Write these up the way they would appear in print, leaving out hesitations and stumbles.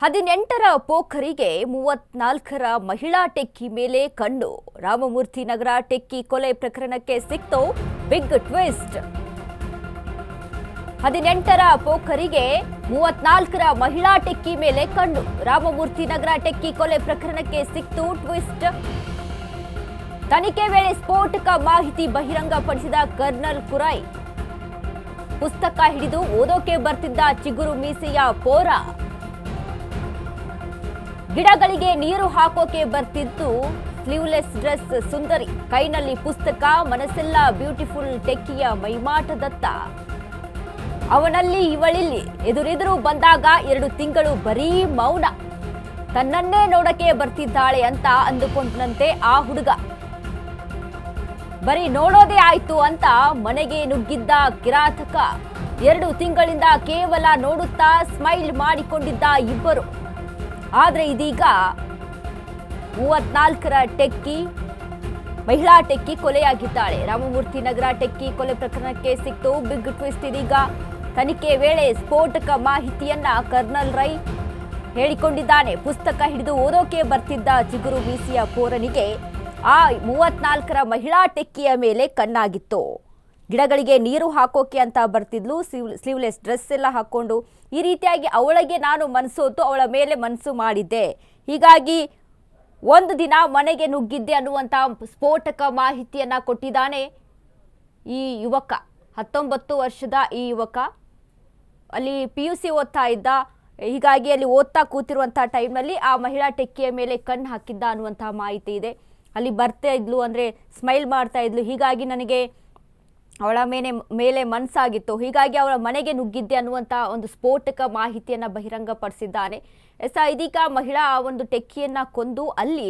18ರ ಪೋಖರಿಗೆ 34ರ ಮಹಿಳಾ ಟೆಕ್ಕಿ ಮೇಲೆ ಕಣ್ಣು. ರಾಮಮೂರ್ತಿ ನಗರ ಟೆಕ್ಕಿ ಕೊಲೆ ಪ್ರಕರಣಕ್ಕೆ ಸಿಕ್ತು ಬಿಗ್ ಟ್ವಿಸ್ಟ್. 18ರ ಪೋಖರಿಗೆ 34ರ ಮಹಿಳಾ ಟೆಕ್ಕಿ ಮೇಲೆ ಕಣ್ಣು. ರಾಮಮೂರ್ತಿ ನಗರ ಟೆಕ್ಕಿ ಕೊಲೆ ಪ್ರಕರಣಕ್ಕೆ ಸಿಕ್ತು ಟ್ವಿಸ್ಟ್. ತನಿಖೆ ವೇಳೆ ಸ್ಫೋಟಕ ಮಾಹಿತಿ ಬಹಿರಂಗಪಡಿಸಿದ ಕರ್ನಲ್ ಕುರೈ. ಪುಸ್ತಕ ಹಿಡಿದು ಓದೋಕೆ ಬರ್ತಿದ್ದ ಚಿಗುರು ಮೀಸೆಯ ಪೋರ. ಗಿಡಗಳಿಗೆ ನೀರು ಹಾಕೋಕೆ ಬರ್ತಿದ್ದು ಸ್ಲೀವ್ಲೆಸ್ ಡ್ರೆಸ್ ಸುಂದರಿ. ಕೈನಲ್ಲಿ ಪುಸ್ತಕ, ಮನಸ್ಸೆಲ್ಲ ಬ್ಯೂಟಿಫುಲ್ ಟೆಕ್ಕಿಯ ಮೈಮಾಟದತ್ತ. ಅವನಲ್ಲಿ ಇವಳಿಲ್ಲಿ. ಎದುರೆದುರು ಬಂದಾಗ 2 ತಿಂಗಳು ಬರೀ ಮೌನ. ತನ್ನನ್ನೇ ನೋಡಕ್ಕೆ ಬರ್ತಿದ್ದಾಳೆ ಅಂತ ಅಂದುಕೊಂಡಂತೆ ಆ ಹುಡುಗ. ಬರೀ ನೋಡೋದೇ ಆಯ್ತು ಅಂತ ಮನೆಗೆ ನುಗ್ಗಿದ್ದ ಕಿರಾತಕ. 2 ತಿಂಗಳಿಂದ ಕೇವಲ ನೋಡುತ್ತಾ ಸ್ಮೈಲ್ ಮಾಡಿಕೊಂಡಿದ್ದ ಇಬ್ಬರು. ಆದರೆ ಇದೀಗ 34ರ ಟೆಕ್ಕಿ ಮಹಿಳಾ ಟೆಕ್ಕಿ ಕೊಲೆಯಾಗಿದ್ದಾಳೆ. ರಾಮಮೂರ್ತಿ ನಗರ ಟೆಕ್ಕಿ ಕೊಲೆ ಪ್ರಕರಣಕ್ಕೆ ಸಿಕ್ತು ಬಿಗ್ ಟ್ವಿಸ್ಟ್. ಇದೀಗ ತನಿಖೆ ವೇಳೆ ಸ್ಫೋಟಕ ಮಾಹಿತಿಯನ್ನ ಕರ್ನಲ್ ರೈ ಹೇಳಿಕೊಂಡಿದ್ದಾನೆ. ಪುಸ್ತಕ ಹಿಡಿದು ಓದೋಕೆ ಬರ್ತಿದ್ದ ಚಿಗುರು ಮೀಸೆಯ ಪೋರನಿಗೆ ಆ 34ರ ಮಹಿಳಾ ಟೆಕ್ಕಿಯ ಮೇಲೆ ಕಣ್ಣಾಗಿತ್ತು. ಗಿಡಗಳಿಗೆ ನೀರು ಹಾಕೋಕೆ ಅಂತ ಬರ್ತಿದ್ಲು. ಸ್ಲೀವ್ಲೆಸ್ ಡ್ರೆಸ್ ಎಲ್ಲ ಹಾಕೊಂಡು ಈ ರೀತಿಯಾಗಿ ಅವಳಿಗೆ ನಾನು ಮನಸೋತು, ಅವಳ ಮೇಲೆ ಮನಸ್ಸು ಮಾಡಿದ್ದೆ. ಹೀಗಾಗಿ ಒಂದು ದಿನ ಮನೆಗೆ ನುಗ್ಗಿದ್ದೆ ಅನ್ನುವಂಥ ಸ್ಫೋಟಕ ಮಾಹಿತಿಯನ್ನ ಕೊಟ್ಟಿದ್ದಾನೆ ಈ ಯುವಕ. 19 ವರ್ಷದ ಈ ಯುವಕ ಅಲ್ಲಿ PUC ಓದ್ತಾ ಇದ್ದ. ಹೀಗಾಗಿ ಅಲ್ಲಿ ಓದ್ತಾ ಕೂತಿರುವಂಥ ಟೈಮ್ನಲ್ಲಿ ಆ ಮಹಿಳಾ ಟೆಕ್ಕಿಯ ಮೇಲೆ ಕಣ್ಣು ಹಾಕಿದ್ದ ಅನ್ನುವಂಥ ಮಾಹಿತಿ ಇದೆ. ಅಲ್ಲಿ ಬರ್ತಾ ಇದ್ಲು, ಅಂದರೆ ಸ್ಮೈಲ್ ಮಾಡ್ತಾ ಇದ್ಲು. ಹೀಗಾಗಿ ನನಗೆ ಅವಳ ಮೇಲೆ ಮನಸ್ಸಾಗಿತ್ತು, ಹೀಗಾಗಿ ಅವಳ ಮನೆಗೆ ನುಗ್ಗಿದ್ದೆ ಅನ್ನುವಂಥ ಒಂದು ಸ್ಫೋಟಕ ಮಾಹಿತಿಯನ್ನು ಬಹಿರಂಗಪಡಿಸಿದ್ದಾನೆ. ಇದೀಗ ಮಹಿಳಾ ಆ ಒಂದು ಟೆಕ್ಕಿಯನ್ನು ಕೊಂದು ಅಲ್ಲಿ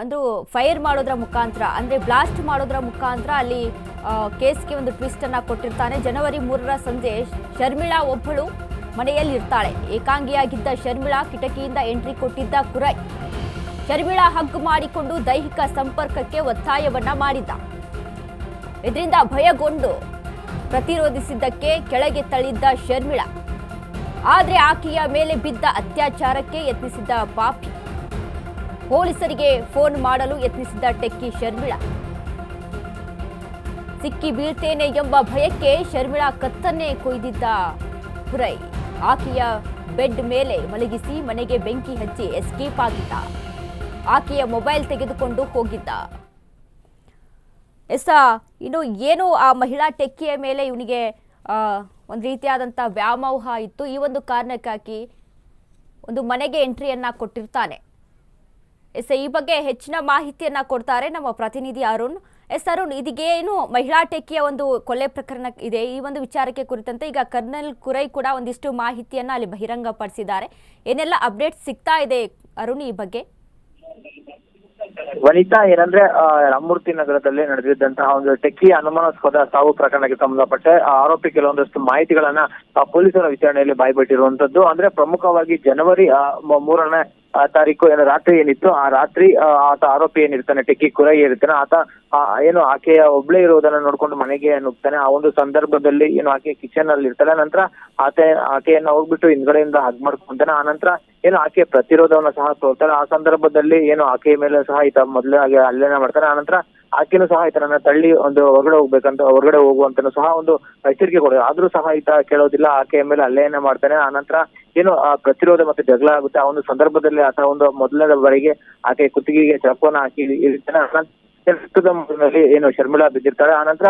ಒಂದು ಫೈರ್ ಮಾಡೋದ್ರ ಮುಖಾಂತರ, ಅಂದರೆ ಬ್ಲಾಸ್ಟ್ ಮಾಡೋದ್ರ ಮುಖಾಂತರ ಅಲ್ಲಿ ಕೇಸ್ಗೆ ಒಂದು ಟ್ವಿಸ್ಟನ್ನು ಕೊಟ್ಟಿರ್ತಾನೆ. ಜನವರಿ 3ರ ಸಂಜೆ ಶರ್ಮಿಳಾ ಒಬ್ಬಳು ಮನೆಯಲ್ಲಿ ಇರ್ತಾಳೆ. ಏಕಾಂಗಿಯಾಗಿದ್ದ ಶರ್ಮಿಳಾ ಕಿಟಕಿಯಿಂದ ಎಂಟ್ರಿ ಕೊಟ್ಟಿದ್ದ ಕುರೈ. ಶರ್ಮಿಳಾ ಹಗ್ ಮಾಡಿಕೊಂಡು ದೈಹಿಕ ಸಂಪರ್ಕಕ್ಕೆ ಒತ್ತಾಯವನ್ನ ಮಾಡಿದ್ದ. ಇದರಿಂದ ಭಯಗೊಂಡು ಪ್ರತಿರೋಧಿಸಿದ್ದಕ್ಕೆ ಕೆಳಗೆ ತಳ್ಳಿದ್ದ ಶರ್ಮಿಳಾ. ಆದರೆ ಆಕೆಯ ಮೇಲೆ ಬಿದ್ದ ಅತ್ಯಾಚಾರಕ್ಕೆ ಯತ್ನಿಸಿದ್ದ ಪಾಪಿ. ಪೊಲೀಸರಿಗೆ ಫೋನ್ ಮಾಡಲು ಯತ್ನಿಸಿದ್ದ ಟೆಕ್ಕಿ ಶರ್ಮಿಳಾ. ಸಿಕ್ಕಿ ಬೀಳ್ತೇನೆ ಎಂಬ ಭಯಕ್ಕೆ ಶರ್ಮಿಳಾ ಕತ್ತನ್ನೇ ಕೊಯ್ದಿದ್ದ ಕುರೈ. ಆಕೆಯ ಬೆಡ್ ಮೇಲೆ ಮಲಗಿಸಿ ಮನೆಗೆ ಬೆಂಕಿ ಹಚ್ಚಿ ಎಸ್ಕೇಪ್ ಆಗಿದ್ದ. ಆಕೆಯ ಮೊಬೈಲ್ ತೆಗೆದುಕೊಂಡು ಹೋಗಿದ್ದ. ಇನ್ನು ಏನು ಆ ಮಹಿಳಾ ಟೆಕ್ಕಿಯ ಮೇಲೆ ಇವನಿಗೆ ಒಂದು ರೀತಿಯಾದಂಥ ವ್ಯಾಮೋಹ ಇತ್ತು. ಈ ಒಂದು ಕಾರಣಕ್ಕಾಗಿ ಒಂದು ಮನೆಗೆ ಎಂಟ್ರಿಯನ್ನ ಕೊಟ್ಟಿರ್ತಾನೆ. ಈ ಬಗ್ಗೆ ಹೆಚ್ಚಿನ ಮಾಹಿತಿಯನ್ನ ಕೊಡ್ತಾರೆ ನಮ್ಮ ಪ್ರತಿನಿಧಿ ಅರುಣ್. ಅರುಣ್, ಇದೀಗೇನು ಮಹಿಳಾ ಟೆಕ್ಕಿಯ ಒಂದು ಕೊಲೆ ಪ್ರಕರಣ ಇದೆ, ಈ ಒಂದು ವಿಚಾರಕ್ಕೆ ಕುರಿತಂತೆ ಈಗ ಕರ್ನಲ್ ಕುರೈ ಕೂಡ ಒಂದಿಷ್ಟು ಮಾಹಿತಿಯನ್ನ ಅಲ್ಲಿ ಬಹಿರಂಗಪಡಿಸಿದ್ದಾರೆ. ಏನೆಲ್ಲ ಅಪ್ಡೇಟ್ ಸಿಗ್ತಾ ಇದೆ ಅರುಣ್ ಈ ಬಗ್ಗೆ? ವನಿತಾ, ಏನಂದ್ರೆ ರಾಮಮೂರ್ತಿ ನಗರದಲ್ಲಿ ನಡೆದಿದ್ದಂತಹ ಒಂದು ಟೆಕ್ಕಿ ಅನುಮಾನಾಸ್ಪದ ಸಾವು ಪ್ರಕರಣಕ್ಕೆ ಸಂಬಂಧಪಟ್ಟ ಆರೋಪಿ ಕೆಲವೊಂದಷ್ಟು ಮಾಹಿತಿಗಳನ್ನ ಪೊಲೀಸರ ವಿಚಾರಣೆಯಲ್ಲಿ ಬಾಯ್ಬಿಟ್ಟಿರುವಂತದ್ದು. ಅಂದ್ರೆ ಪ್ರಮುಖವಾಗಿ ಜನವರಿ 3ನೇ ತಾರೀಕು ಏನು ರಾತ್ರಿ ಏನಿತ್ತು, ಆ ರಾತ್ರಿ ಆತ ಆರೋಪಿ ಏನಿರ್ತಾನೆ, ಟೆಕ್ಕಿ ಕುರೈ ಇರ್ತಾನೆ, ಆತ ಏನು ಆಕೆಯ ಒಬ್ಳೇ ಇರುವುದನ್ನ ನೋಡ್ಕೊಂಡು ಮನೆಗೆ ನುಗ್ತಾನೆ. ಆ ಒಂದು ಸಂದರ್ಭದಲ್ಲಿ ಏನು ಆಕೆ ಕಿಚನ್ ಅಲ್ಲಿ ಇರ್ತಾಳೆ. ನಂತರ ಆಕೆಯನ್ನ ಹೋಗ್ಬಿಟ್ಟು ಹಿಂದ್ಗಡೆಯಿಂದ ಹಗ್ ಮಾಡ್ಕೊಂತಾನೆ. ಆ ನಂತರ ಏನು ಆಕೆ ಪ್ರತಿರೋಧವನ್ನ ಸಹ ತೋರ್ತಾಳೆ. ಆ ಸಂದರ್ಭದಲ್ಲಿ ಏನು ಆಕೆಯ ಮೇಲೆ ಸಹ ಈತ ಮೊದಲಾಗಿ ಹಲ್ಲೆನ ಮಾಡ್ತಾನೆ. ಆ ನಂತರ ಆಕೆನೂ ಸಹ ಈತನನ್ನ ತಳ್ಳಿ ಒಂದು ಹೊರಗಡೆ ಹೋಗುವಂತನೂ ಸಹ ಒಂದು ಎಚ್ಚರಿಕೆ ಕೊಡೋದು. ಆದ್ರೂ ಸಹ ಈತ ಕೇಳೋದಿಲ್ಲ, ಆಕೆಯ ಮೇಲೆ ಹಲ್ಲೆಯನ್ನ ಮಾಡ್ತಾನೆ. ಆ ನಂತರ ಏನು ಪ್ರತಿರೋಧ ಮತ್ತೆ ಜಗಳ ಆಗುತ್ತೆ. ಆ ಒಂದು ಸಂದರ್ಭದಲ್ಲಿ ಆತ ಒಂದು ಮೊದಲನೇ ಬಾರಿಗೆ ಆಕೆ ಕುತ್ತಿಗೆಗೆ ಚಾಕುವನ್ನ ಹಾಕಿ ಇರ್ತಾನೆ. ಏನು ಶರ್ಮಿಳಾ ಬಿದ್ದಿರ್ತಾಳೆ. ಆನಂತರ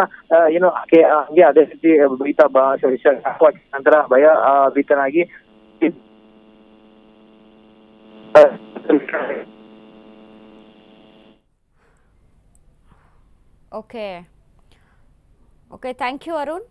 ಏನು ಆಕೆ ಹಂಗೆ ಅದೇ ರೀತಿ ನಂತರ ಭಯ ಭೀತನಾಗಿ ಓಕೆ ಥ್ಯಾಂಕ್ ಯು ಅರುಣ್.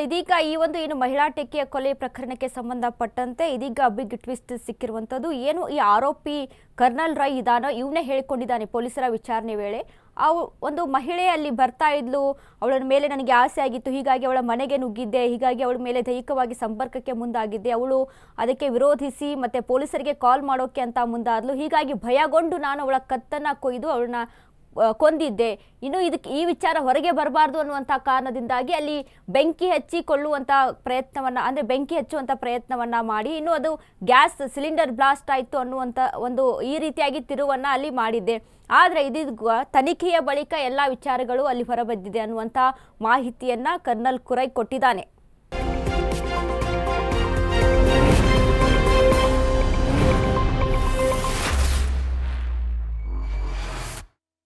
ಇದೀಗ ಈ ಒಂದು ಏನು ಮಹಿಳಾ ಟೆಕ್ಕಿಯ ಕೊಲೆ ಪ್ರಕರಣಕ್ಕೆ ಸಂಬಂಧಪಟ್ಟಂತೆ ಇದೀಗ ಬಿಗ್ ಟ್ವಿಸ್ಟ್ ಸಿಕ್ಕಿರುವಂಥದ್ದು. ಏನು ಈ ಆರೋಪಿ ಕರ್ನಲ್ ರೈ ಇದಾನೋ ಇವನೇ ಹೇಳಿಕೊಂಡಿದ್ದಾನೆ ಪೊಲೀಸರ ವಿಚಾರಣೆ ವೇಳೆ. ಆ ಒಂದು ಮಹಿಳೆ ಅಲ್ಲಿ ಬರ್ತಾ ಇದ್ಲು, ಅವಳ ಮೇಲೆ ನನಗೆ ಆಸೆ ಆಗಿತ್ತು, ಹೀಗಾಗಿ ಅವಳ ಮನೆಗೆ ನುಗ್ಗಿದ್ದೆ, ಹೀಗಾಗಿ ಅವಳ ಮೇಲೆ ದೈಹಿಕವಾಗಿ ಸಂಪರ್ಕಕ್ಕೆ ಮುಂದಾಗಿದ್ದೆ. ಅವಳು ಅದಕ್ಕೆ ವಿರೋಧಿಸಿ ಮತ್ತೆ ಪೊಲೀಸರಿಗೆ ಕಾಲ್ ಮಾಡೋಕೆ ಅಂತ ಮುಂದಾದ್ಲು. ಹೀಗಾಗಿ ಭಯಗೊಂಡು ನಾನು ಅವಳ ಕತ್ತನ್ನ ಕೊಯ್ದು ಅವಳನ್ನ ಕೊಂದಿದ್ದೆ, ಇನ್ನು ಇದಕ್ಕೆ ಈ ವಿಚಾರ ಹೊರಗೆ ಬರಬಾರ್ದು ಅನ್ನುವಂಥ ಕಾರಣದಿಂದಾಗಿ ಅಲ್ಲಿ ಬೆಂಕಿ ಹಚ್ಚಿಕೊಳ್ಳುವಂಥ ಪ್ರಯತ್ನವನ್ನ, ಅಂದರೆ ಬೆಂಕಿ ಹಚ್ಚುವಂಥ ಪ್ರಯತ್ನವನ್ನ ಮಾಡಿ ಇನ್ನು ಅದು ಗ್ಯಾಸ್ ಸಿಲಿಂಡರ್ ಬ್ಲಾಸ್ಟ್ ಆಯಿತು ಅನ್ನುವಂಥ ಒಂದು ಈ ರೀತಿಯಾಗಿ ತಿರುವನ್ನ ಅಲ್ಲಿ ಮಾಡಿದ್ದೆ. ಆದರೆ ಇದೀಗ ತನಿಖೆಯ ಬಳಿಕ ಎಲ್ಲ ವಿಚಾರಗಳು ಅಲ್ಲಿ ಹೊರಬಿದ್ದಿದೆ ಅನ್ನುವಂಥ ಮಾಹಿತಿಯನ್ನ ಕರ್ನಲ್ ಕುರೈ ಕೊಟ್ಟಿದ್ದಾನೆ.